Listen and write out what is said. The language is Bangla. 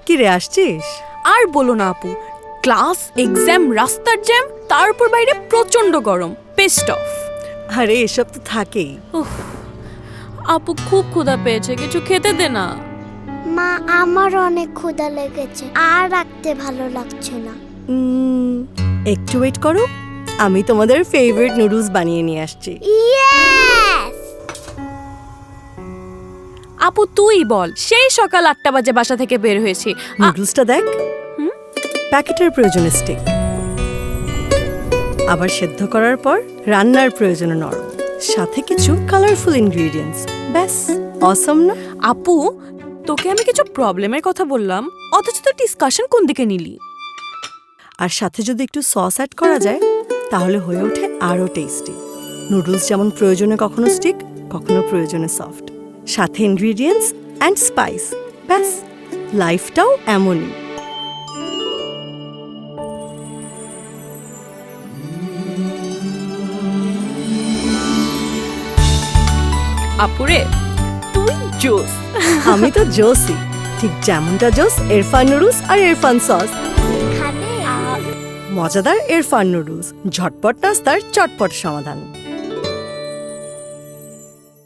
কি রে, আসছিস? আর বলো না আপু, ক্লাস, এক্সাম, রাস্তার জ্যাম, তারপর বাইরে প্রচন্ড গরম, পেস্ট অফ। আরে এসব তো থাকেই। আপু খুব ক্ষুধা পেয়েছে, কিছু খেতে দে না। মা, আমার অনেক ক্ষুধা লেগেছে, আর রাখতে ভালো লাগছে না। একটু ওয়েট করো, আমি তোমাদের ফেভারিট নুডলস বানিয়ে নিয়ে আসছি। ইয়েস! আপু তুই বল, সেই সকাল 8টা বাজে বাসা থেকে বের হয়েছি। নুডলসটা দেখ, প্যাকেটের প্রয়োজনে স্টিক, আবার সেদ্ধ করার পর রান্নার প্রয়োজনে নরম, সাথে কিছু কালারফুল ইনগ্রেডিয়েন্টস। ব্যাস, অসম না? আপু, তোকে আমি কিছু প্রবলেমের কথা বললাম, অথচ তুই ডিসকাশন কোন দিকে নিলি? আর সাথে যদি একটু সস অ্যাড করা যায় তাহলে হয়ে ওঠে আরও টেস্টি। নুডলস যেমন প্রয়োজনে কখনো স্টিক, কখনো প্রয়োজনে সফট, সাথে ইনগ্রেডিয়েন্টস অ্যান্ড স্পাইস। ব্যাস, লাইফটাও এমনই। আপুরে, তুই জোস। আমি তো জোসই, ঠিক যেমনটা জোস ইরফান নুডলস আর ইরফান সস। খাবে? মজাদার ইরফান নুডলস, ঝটপট নাস্তার চটপট সমাধান।